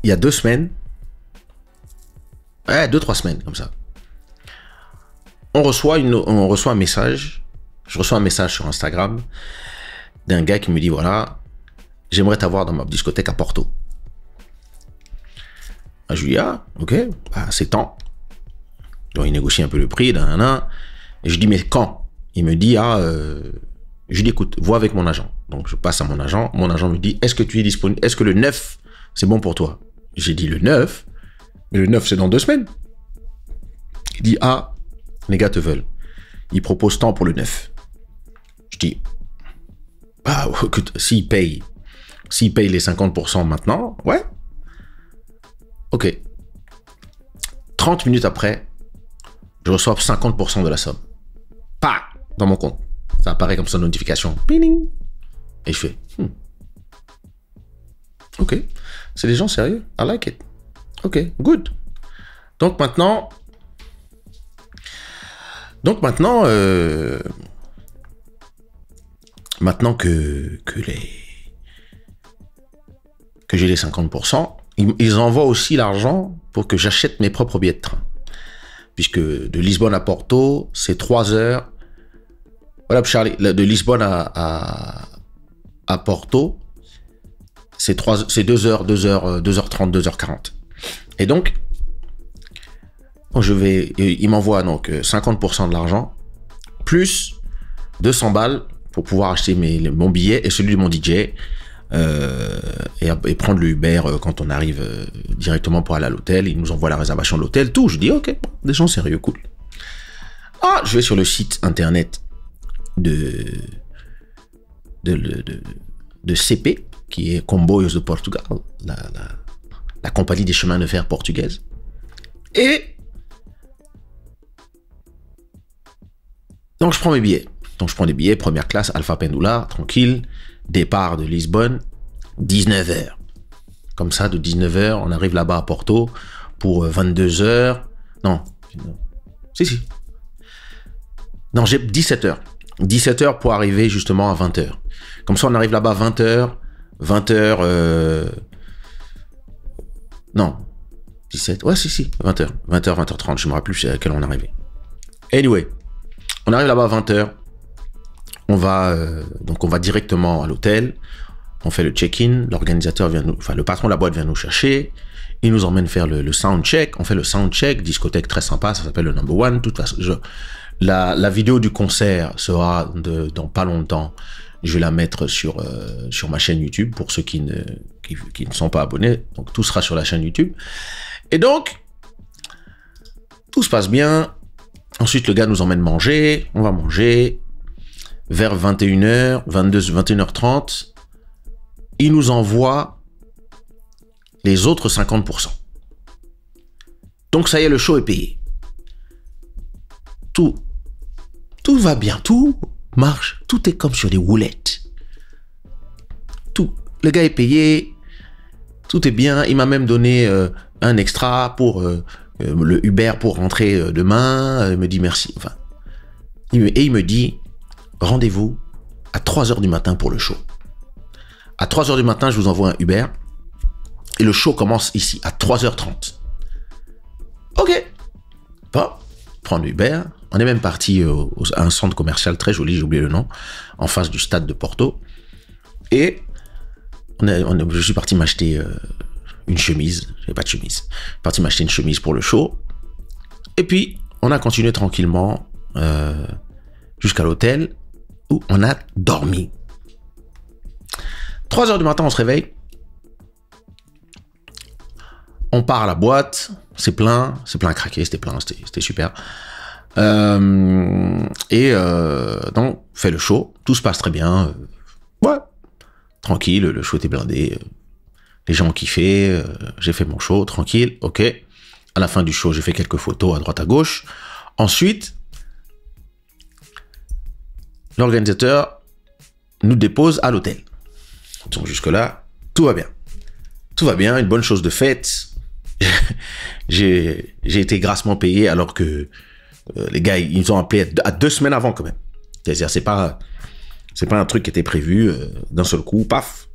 il y a 2 semaines, ouais, 2-3 semaines, comme ça, on reçoit un message, je reçois un message sur Instagram d'un gars qui me dit, voilà, j'aimerais t'avoir dans ma discothèque à Porto. Je lui dis, ah, ok, bah, c'est temps. Donc, il négocie un peu le prix, nanana. Et je dis, mais quand? Il me dit, ah, je lui dis, écoute, vois avec mon agent. Donc, je passe à mon agent me dit, est-ce que tu es disponible? Est-ce que le 9, c'est bon pour toi? J'ai dit, le 9? Mais le 9, c'est dans 2 semaines. Il dit, ah, les gars te veulent. Ils proposent tant pour le 9. Je dis, bah, écoute, s'ils payent les 50% maintenant, ouais. Ok. 30 minutes après, je reçois 50% de la somme. Pas dans mon compte. Ça apparaît comme ça, notification. Ping. Et je fais, ok. C'est des gens sérieux. I like it. Ok, good. Donc maintenant, maintenant que j'ai les 50%, ils envoient aussi l'argent pour que j'achète mes propres billets de train. Puisque de Lisbonne à Porto, c'est 3 heures. Voilà, Charlie, de Lisbonne à Porto, c'est 2 heures, 2h30, 2h40. Et donc, il m'envoie donc 50% de l'argent, plus 200 balles pour pouvoir acheter mon billet et celui de mon DJ, et prendre le Uber quand on arrive directement pour aller à l'hôtel. Il nous envoie la réservation de l'hôtel, tout. Je dis, ok, des gens sérieux, cool. Ah, je vais sur le site internet de CP, qui est Comboios de Portugal, la compagnie des chemins de fer portugaise. Et donc, je prends mes billets. Donc, je prends des billets, première classe, Alpha Pendula, tranquille. Départ de Lisbonne, 19h. Comme ça, de 19h, on arrive là-bas à Porto pour 22h. Non. Si. Non, j'ai 17h. 17h pour arriver justement à 20h. Comme ça, on arrive là-bas à 20h. 20h... Non. 17... Ouais, si. 20h. 20h, 20h30. Je me rappelle plus à quelle on est arrivé. Anyway. On arrive là-bas à 20h. On va directement à l'hôtel. On fait le check-in. L'organisateur le patron de la boîte vient nous chercher. Il nous emmène faire le sound check. On fait le sound check. Discothèque très sympa. Ça s'appelle le Number One. De toute façon, la vidéo du concert sera dans pas longtemps. Je vais la mettre sur ma chaîne YouTube pour ceux qui ne sont pas abonnés. Donc, tout sera sur la chaîne YouTube. Et donc, tout se passe bien. Ensuite, le gars nous emmène manger. On va manger. Vers 21h, 21h30, il nous envoie les autres 50%. Donc, ça y est, le show est payé. Tout va bien, tout marche, tout est comme sur des roulettes. Tout. Le gars est payé, tout est bien. Il m'a même donné un extra pour le Uber pour rentrer demain. Il me dit merci. Enfin, et il me dit, rendez-vous à 3h du matin pour le show. À 3h du matin, je vous envoie un Uber. Et le show commence ici, à 3h30. Ok. Bon, prendre l'Uber. On est même parti à un centre commercial très joli, j'ai oublié le nom, en face du stade de Porto. Et je suis parti m'acheter une chemise. J'avais pas de chemise. Parti m'acheter une chemise pour le show. Et puis, on a continué tranquillement jusqu'à l'hôtel où on a dormi. 3h du matin, on se réveille. On part à la boîte. C'est plein à craquer. C'était super. Donc, fait le show. Tout se passe très bien. Ouais. Tranquille. Le show était blindé. Les gens ont kiffé. J'ai fait mon show. Tranquille. Ok. À la fin du show, j'ai fait quelques photos à droite à gauche. Ensuite, l'organisateur nous dépose à l'hôtel. Donc jusque-là, tout va bien. Tout va bien, une bonne chose de faite. J'ai été grassement payé alors que les gars, ils nous ont appelé à 2 semaines avant quand même. C'est-à-dire, c'est pas un truc qui était prévu d'un seul coup, paf.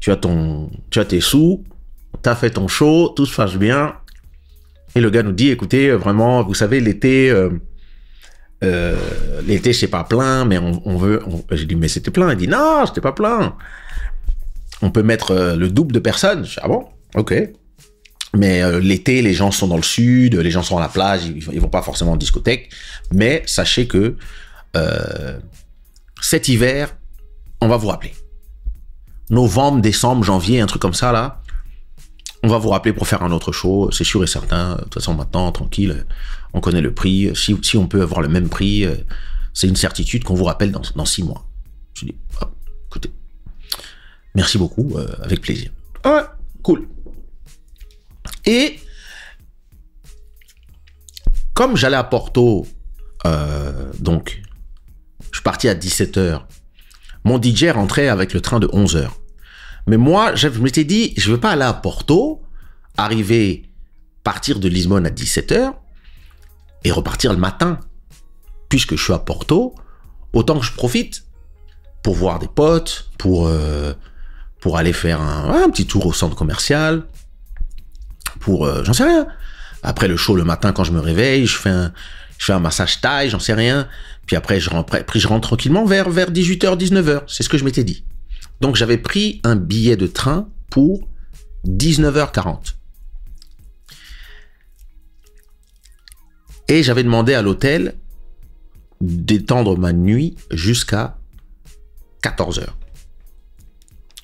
tu as tes sous, tu as fait ton show, tout se passe bien. Et le gars nous dit, écoutez, vraiment, vous savez, l'été, c'est pas plein, mais on veut... J'ai dit, mais c'était plein. Il dit, non, c'était pas plein. On peut mettre le double de personnes. Je dis, ah bon? Ok. Mais l'été, les gens sont dans le sud, les gens sont à la plage, ils vont pas forcément en discothèque. Mais sachez que cet hiver, on va vous rappeler. Novembre, décembre, janvier, un truc comme ça, là, on va vous rappeler pour faire un autre show, c'est sûr et certain. De toute façon, maintenant, tranquille, on connaît le prix. Si on peut avoir le même prix, c'est une certitude qu'on vous rappelle dans 6 mois. Je dis, oh, écoutez, merci beaucoup, avec plaisir. Ouais, cool. Et comme j'allais à Porto, donc, je suis parti à 17h. Mon DJ rentrait avec le train de 11h. Mais moi, je m'étais dit, je ne veux pas aller à Porto, partir de Lisbonne à 17h et repartir le matin. Puisque je suis à Porto, autant que je profite pour voir des potes, pour aller faire un petit tour au centre commercial, j'en sais rien. Après le show le matin, quand je me réveille, je fais un massage taille, j'en sais rien. Puis après, je rentre tranquillement vers 18h, 19h. C'est ce que je m'étais dit. Donc, j'avais pris un billet de train pour 19h40. Et j'avais demandé à l'hôtel d'étendre ma nuit jusqu'à 14h.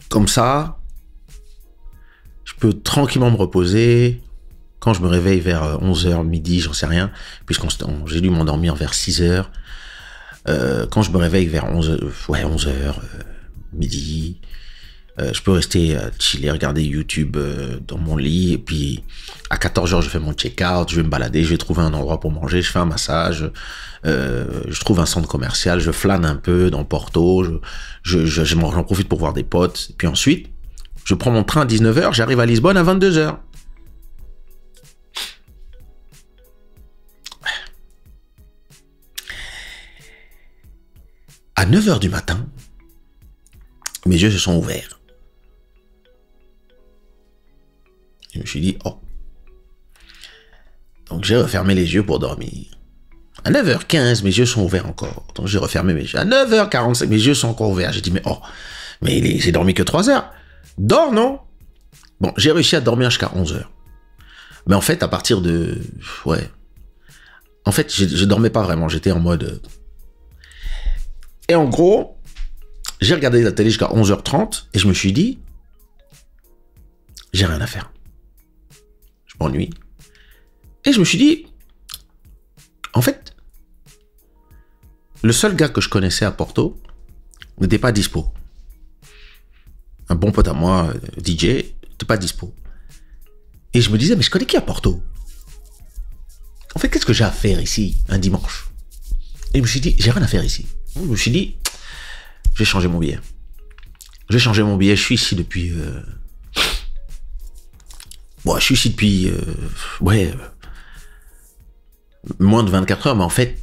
Comme ça, je peux tranquillement me reposer. Quand je me réveille vers 11h, midi, j'en sais rien, puisque j'ai dû m'endormir vers 6h. Quand je me réveille vers 11h, midi, je peux rester chiller, regarder YouTube dans mon lit, et puis à 14h, je fais mon check-out, je vais me balader, je vais trouver un endroit pour manger, je fais un massage, je trouve un centre commercial, je flâne un peu dans Porto, j'en profite pour voir des potes, et puis ensuite, je prends mon train à 19h, j'arrive à Lisbonne à 22h. À 9h du matin, mes yeux se sont ouverts. Je me suis dit, oh. Donc j'ai refermé les yeux pour dormir. À 9h15, mes yeux sont ouverts encore. Donc j'ai refermé mes yeux. À 9h45, mes yeux sont encore ouverts. J'ai dit, mais oh, mais j'ai dormi que 3 heures. Dors, non? Bon, j'ai réussi à dormir jusqu'à 11h. Mais en fait, à partir de... Ouais. En fait, je dormais pas vraiment. J'étais en mode... Et en gros, j'ai regardé la télé jusqu'à 11h30 et je me suis dit, j'ai rien à faire. Je m'ennuie. Et je me suis dit, en fait, le seul gars que je connaissais à Porto n'était pas dispo. Un bon pote à moi, DJ, n'était pas dispo. Et je me disais, mais je connais qui à Porto? En fait, qu'est-ce que j'ai à faire ici, un dimanche? Et je me suis dit, j'ai rien à faire ici. Je me suis dit, je vais changer mon billet. Je vais changer mon billet. Je suis ici depuis... Bon, je suis ici depuis... moins de 24 heures, mais en fait,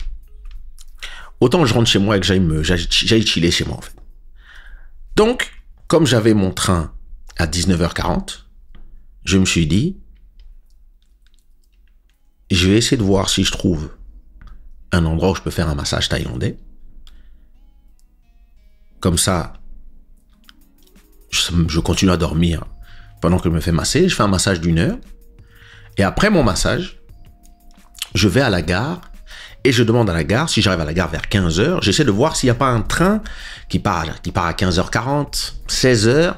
autant je rentre chez moi et que j'aille chiller chez moi, en fait. Donc, comme j'avais mon train à 19h40, je me suis dit, je vais essayer de voir si je trouve un endroit où je peux faire un massage thaïlandais. Comme ça, je continue à dormir pendant que je me fais masser. Je fais un massage d'1 heure. Et après mon massage, je vais à la gare et je demande à la gare, si j'arrive à la gare vers 15h, j'essaie de voir s'il n'y a pas un train qui part à 15h40, 16h.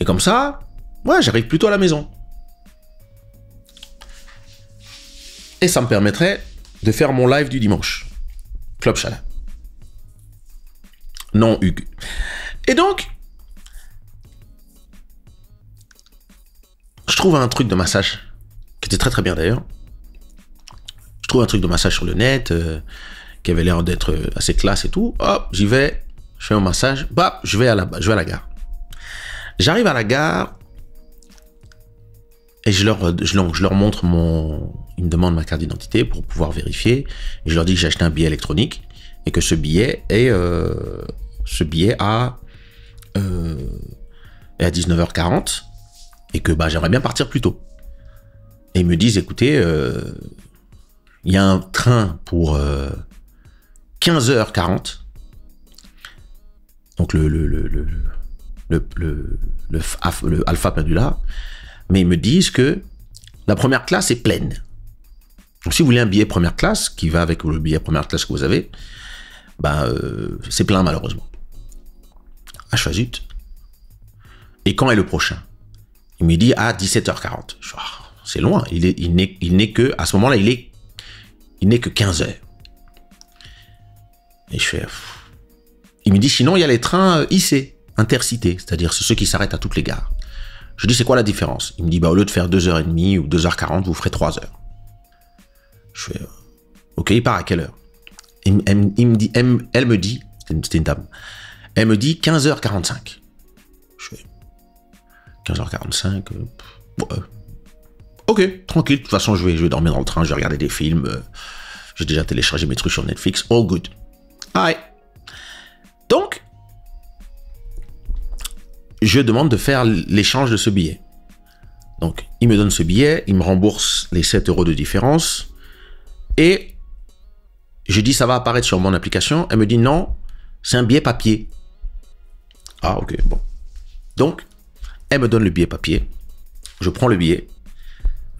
Et comme ça, ouais, j'arrive plutôt à la maison. Et ça me permettrait de faire mon live du dimanche. Club Chalet. Non, Hugues. Et donc, je trouve un truc de massage qui était très très bien d'ailleurs. Je trouve un truc de massage sur le net qui avait l'air d'être assez classe et tout. Hop, j'y vais, je fais un massage, bah, je vais à la gare. J'arrive à la gare et je leur montre ils me demandent ma carte d'identité pour pouvoir vérifier. Et je leur dis que j'ai acheté un billet électronique et que ce billet a est à 19h40 et que j'aimerais bien partir plus tôt. Et ils me disent, écoutez, il y a un train pour 15h40. Donc le Alpha Pendula. Mais ils me disent que la première classe est pleine. Donc si vous voulez un billet première classe, qui va avec le billet première classe que vous avez, c'est plein malheureusement. Ah, je fais zut. Et quand est le prochain? Il me dit à 17h40. C'est loin. Il n'est que, à ce moment-là, il n'est que 15h. Et je fais... Il me dit, sinon, il y a les trains IC, intercités, c'est-à-dire c'est ceux qui s'arrêtent à toutes les gares. Je dis, c'est quoi la différence? Il me dit, au lieu de faire 2h30 ou 2h40, vous ferez 3h. Je fais, ok, il part à quelle heure? Elle me dit, c'était une dame, elle me dit 15h45. Je fais, 15h45, ok, tranquille, de toute façon, je vais dormir dans le train, je vais regarder des films, j'ai déjà téléchargé mes trucs sur Netflix, all good. Alright. Donc, je demande de faire l'échange de ce billet. Donc, il me donne ce billet, il me rembourse les 7 € de différence, et je dis, ça va apparaître sur mon application. Elle me dit, non, c'est un billet papier. Ah, ok, bon. Donc, elle me donne le billet papier, je prends le billet,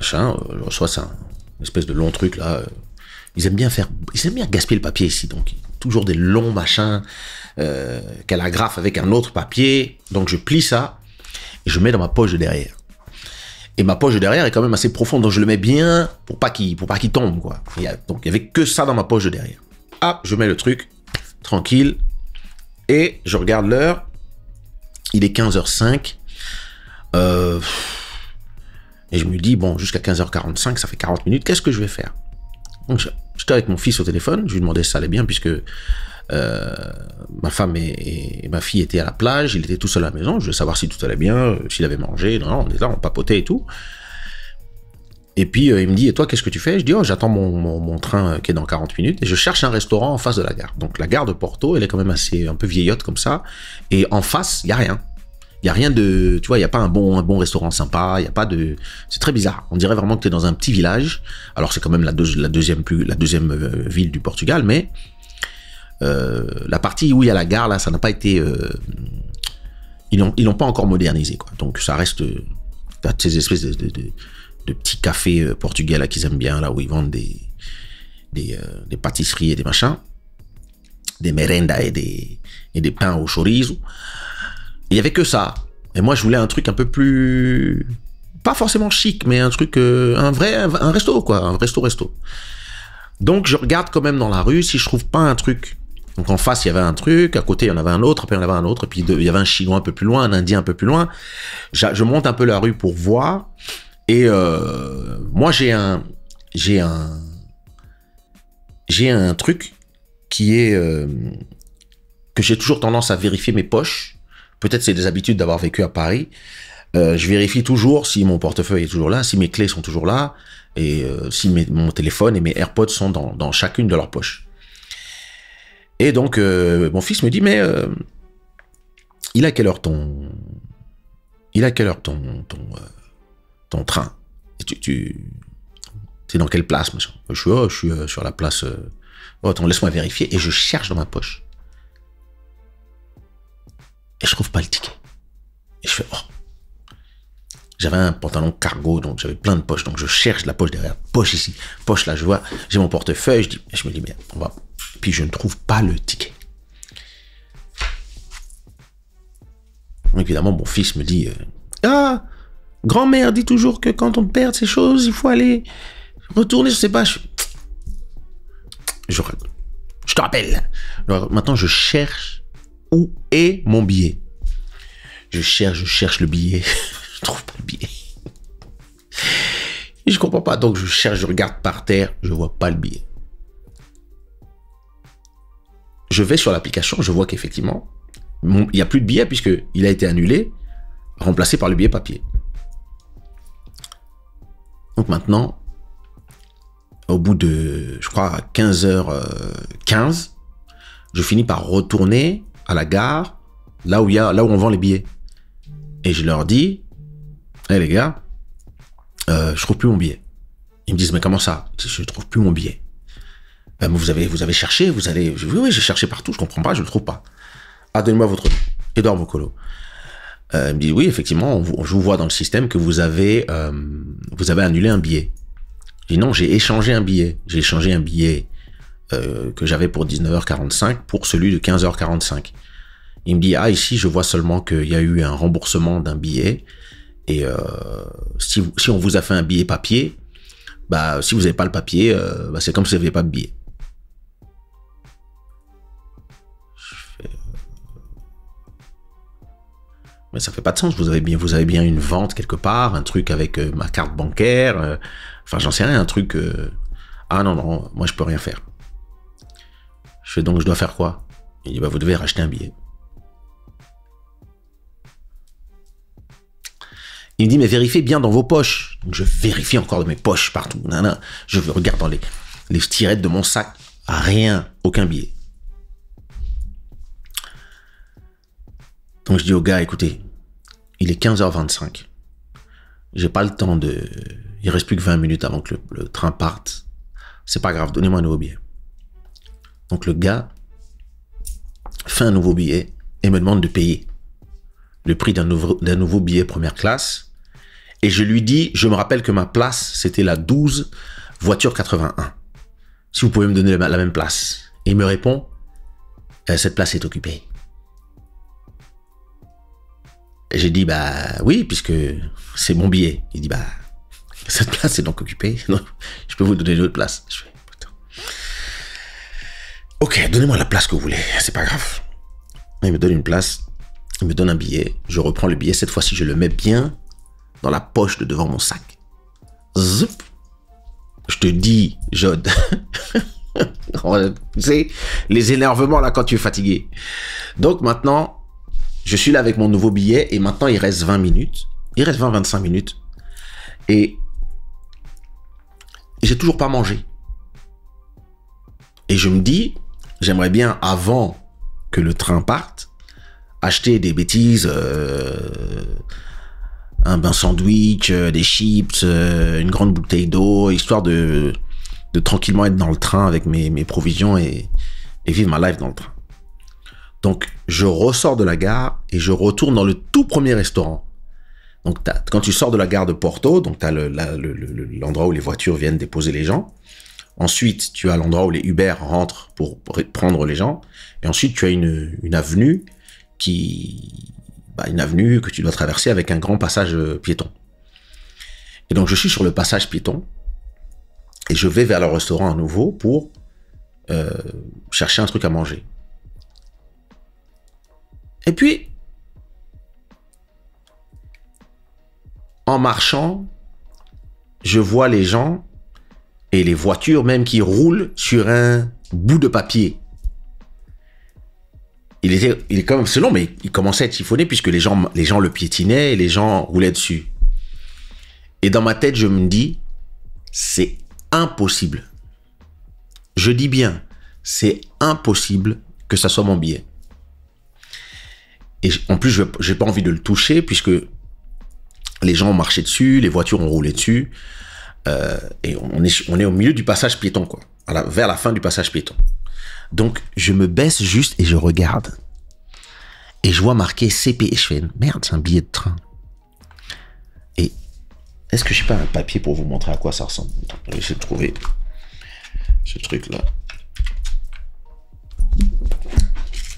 je reçois ça, une espèce de long truc, là. Ils aiment bien gaspiller le papier ici, donc toujours des longs machins qu'elle agrafe avec un autre papier. Donc je plie ça et je mets dans ma poche de derrière. Et ma poche de derrière est quand même assez profonde, donc je le mets bien pour pas qu'il tombe, quoi. Donc il y avait que ça dans ma poche de derrière. Hop, je mets le truc tranquille et je regarde l'heure. Il est 15h05. Et je me dis, bon, jusqu'à 15h45, ça fait 40 minutes, qu'est-ce que je vais faire? Donc, j'étais avec mon fils au téléphone, je lui demandais si ça allait bien, puisque ma femme et ma fille étaient à la plage, il était tout seul à la maison, je voulais savoir si tout allait bien, s'il avait mangé, non, on est là, on papotait et tout. Et puis, il me dit, et toi, qu'est-ce que tu fais? Je dis, oh, j'attends mon train qui est dans 40 minutes, et je cherche un restaurant en face de la gare. Donc, la gare de Porto, elle est quand même un peu vieillotte comme ça, et en face, il n'y a rien. Il n'y a rien de, tu vois, il n'y a pas un bon restaurant sympa, il n'y a pas de, c'est très bizarre. On dirait vraiment que tu es dans un petit village. Alors c'est quand même la deuxième ville du Portugal, mais la partie où il y a la gare, là, ça n'a pas été, ils l'ont pas encore modernisé, quoi. Donc ça reste, t'as ces espèces de petits cafés portugais là qu'ils aiment bien, là où ils vendent des pâtisseries et des machins, des merendas et des pains au chorizo. Il y avait que ça. Et moi, je voulais un truc un peu plus... Pas forcément chic, mais un truc... un resto, quoi. Un resto. Donc, je regarde quand même dans la rue si je trouve pas un truc. Donc, en face, il y avait un truc. À côté, il y en avait un autre. Après, il y en avait un autre. Et puis, il y avait un Chinois un peu plus loin, un Indien un peu plus loin. Je monte un peu la rue pour voir. Et moi, j'ai un truc qui est... que j'ai toujours tendance à vérifier mes poches. Peut-être c'est des habitudes d'avoir vécu à Paris. Je vérifie toujours si mon portefeuille est toujours là, si mes clés sont toujours là, et si mon téléphone et mes AirPods sont dans chacune de leurs poches. Et donc, mon fils me dit, mais il a quelle heure ton train? T'es dans quelle place, machin? Je suis sur la place... attends, laisse-moi vérifier. Et je cherche dans ma poche. Et je trouve pas le ticket. Et je fais, oh. J'avais un pantalon cargo, donc j'avais plein de poches. Donc je cherche la poche derrière, poche ici, poche là, je vois, j'ai mon portefeuille, je me dis, merde, on va. Puis je ne trouve pas le ticket. Donc, évidemment, mon fils me dit, ah, grand-mère dit toujours que quand on perd ces choses, il faut aller retourner, je sais pas. Je te rappelle. Alors, maintenant, je cherche. Où est mon billet? Je cherche le billet. Je trouve pas le billet. Et je comprends pas. Donc je cherche, je regarde par terre, je vois pas le billet. Je vais sur l'application, je vois qu'effectivement, il n'y a plus de billet puisqu'il a été annulé, remplacé par le billet papier. Donc maintenant, au bout de, je crois, 15h15, je finis par retourner à la gare, là où on vend les billets. Et je leur dis, hé les gars, je trouve plus mon billet. Ils me disent, mais comment ça? Je trouve plus mon billet. Ben, vous avez cherché, vous allez... Oui, j'ai cherché partout, je comprends pas, je le trouve pas. Ah, donnez-moi votre nom. Edouard Mokolo. Il me dit, oui, effectivement, je vous vois dans le système que vous avez annulé un billet. Je dis, non, j'ai échangé un billet. J'ai échangé un billet que j'avais pour 19h45 pour celui de 15h45. Il me dit, ah, ici, je vois seulement qu'il y a eu un remboursement d'un billet. Et si on vous a fait un billet papier, bah, si vous n'avez pas le papier, bah, c'est comme si vous n'aviez pas de billet. Mais ça fait pas de sens. Vous avez bien une vente quelque part, un truc avec ma carte bancaire. Enfin, j'en sais rien, un truc. Ah non, moi je peux rien faire. Je fais donc je dois faire quoi? Il dit bah vous devez racheter un billet. Il me dit mais vérifiez bien dans vos poches. Donc je vérifie encore dans mes poches partout. Je regarde dans les tirettes de mon sac. Rien, aucun billet. Donc je dis au gars, écoutez, il est 15h25. J'ai pas le temps de... Il reste plus que 20 minutes avant que le train parte. C'est pas grave, donnez-moi un nouveau billet. Donc le gars fait un nouveau billet et me demande de payer le prix d'un nouveau billet première classe. Et je lui dis, je me rappelle que ma place, c'était la 12, voiture 81. Si vous pouvez me donner la même place. Et il me répond, cette place est occupée. J'ai dit, bah oui, puisque c'est mon billet. Il dit, bah, cette place est donc occupée. Non, je peux vous donner une autre place. Je fais, putain. Ok, donnez-moi la place que vous voulez, c'est pas grave. Il me donne une place, il me donne un billet. Je reprends le billet, cette fois-ci, je le mets bien dans la poche de devant mon sac. Zoup. Je te dis, Jod. Tu sais, les énervements là quand tu es fatigué. Donc maintenant, je suis là avec mon nouveau billet et maintenant il reste 20 minutes. Il reste 20-25 minutes. Et j'ai toujours pas mangé. Et je me dis, j'aimerais bien avant que le train parte, acheter des bêtises, un sandwich, des chips, une grande bouteille d'eau, histoire de tranquillement être dans le train avec mes provisions et vivre ma life dans le train. Donc, je ressors de la gare et je retourne dans le tout premier restaurant. Donc, quand tu sors de la gare de Porto, donc tu as l'endroit où les voitures viennent déposer les gens. Ensuite, tu as l'endroit où les Uber rentrent pour prendre les gens. Et ensuite, tu as une avenue une avenue que tu dois traverser avec un grand passage piéton. Et donc, je suis sur le passage piéton et je vais vers le restaurant à nouveau pour chercher un truc à manger. Et puis, en marchant, je vois les gens et les voitures même qui roulent sur un bout de papier. Il est quand même, c'est long, mais il commençait à être chiffonné puisque les gens le piétinaient et les gens roulaient dessus. Et dans ma tête, je me dis, c'est impossible. Je dis bien, c'est impossible que ça soit mon billet. Et en plus, je n'ai pas envie de le toucher puisque les gens ont marché dessus, les voitures ont roulé dessus. Et on est au milieu du passage piéton, quoi. Vers la fin du passage piéton. Donc, je me baisse juste et je regarde. Et je vois marqué CP. Et je fais, merde, c'est un billet de train. Et est-ce que je n'ai pas un papier pour vous montrer à quoi ça ressemble? Je vais essayer de trouver ce truc-là.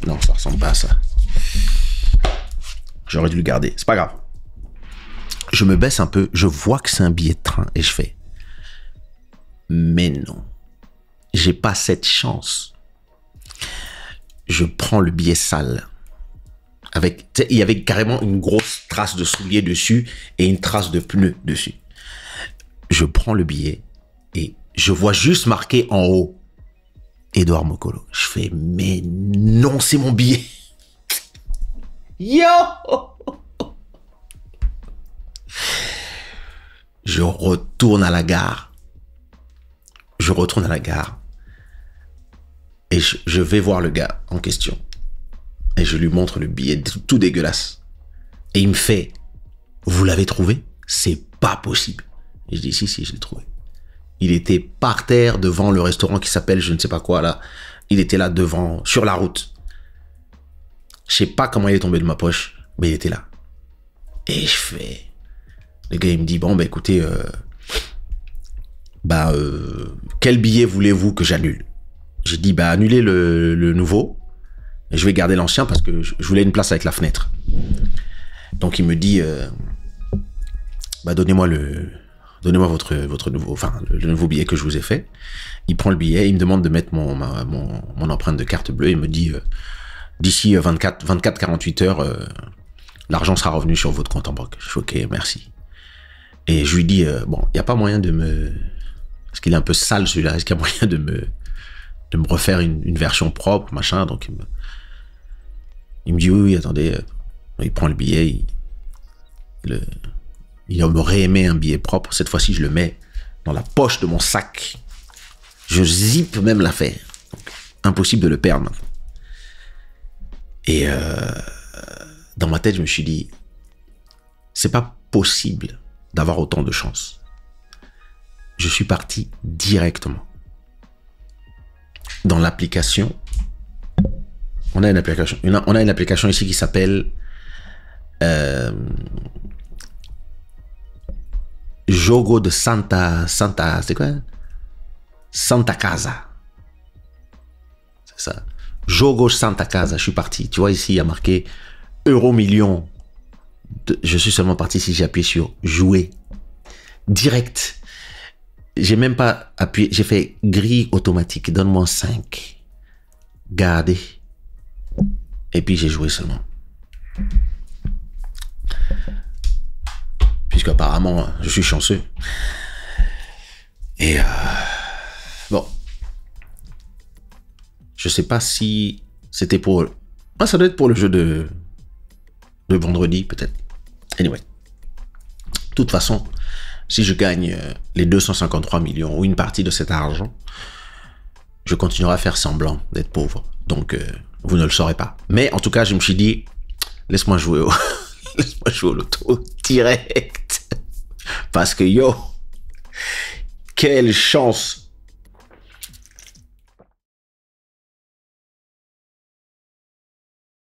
Non, ça ressemble pas à ça. J'aurais dû le garder. C'est pas grave. Je me baisse un peu. Je vois que c'est un billet de train. Et je fais, mais non. J'ai pas cette chance. Je prends le billet sale. Il y avait carrément une grosse trace de soulier dessus et une trace de pneu dessus. Je prends le billet et je vois juste marqué en haut Edouard Mokolo. Je fais, mais non, c'est mon billet. Yo! Je retourne à la gare. Et je vais voir le gars en question. Et je lui montre le billet tout dégueulasse. Et il me fait, vous l'avez trouvé? C'est pas possible. Et je dis, si, je l'ai trouvé. Il était par terre devant le restaurant qui s'appelle je ne sais pas quoi là. Il était là devant, sur la route. Je sais pas comment il est tombé de ma poche, mais il était là. Et je fais... Le gars, il me dit, bon, bah écoutez, quel billet voulez-vous que j'annule? J'ai dit, bah annulez le nouveau. Et je vais garder l'ancien parce que je voulais une place avec la fenêtre. Donc il me dit, bah donnez-moi votre nouveau, enfin le nouveau billet que je vous ai fait. Il prend le billet, il me demande de mettre mon empreinte de carte bleue. Il me dit, d'ici 24-48 heures, l'argent sera revenu sur votre compte en banque. Je fais ok, merci. Et je lui dis, bon, il n'y a pas moyen de me... Parce qu'il est un peu sale celui-là, est-ce qu'il y a moyen de me refaire une version propre, machin. Donc il me dit, oui, attendez. Il prend le billet, il me réémet un billet propre. Cette fois-ci, je le mets dans la poche de mon sac. Je zippe même l'affaire. Impossible de le perdre maintenant. Et dans ma tête, je me suis dit, c'est pas possible d'avoir autant de chance. Je suis parti directement dans l'application. On a une application ici qui s'appelle Jogo de Santa, c'est quoi? Santa Casa. C'est ça. Jogo Santa Casa. Je suis parti. Tu vois ici, il y a marqué Euro Million. Je suis seulement parti si j'ai appuyé sur jouer. Direct. J'ai même pas appuyé. J'ai fait grille automatique. Donne-moi 5. Garder. Et puis j'ai joué seulement. Puisque apparemment je suis chanceux. Et bon. Je sais pas si c'était pour... Ah, ça doit être pour le jeu de vendredi peut-être. Anyway. De toute façon, si je gagne les 253 millions ou une partie de cet argent, je continuerai à faire semblant d'être pauvre. Donc, vous ne le saurez pas. Mais en tout cas, je me suis dit, laisse-moi jouer au loto direct. Parce que yo, quelle chance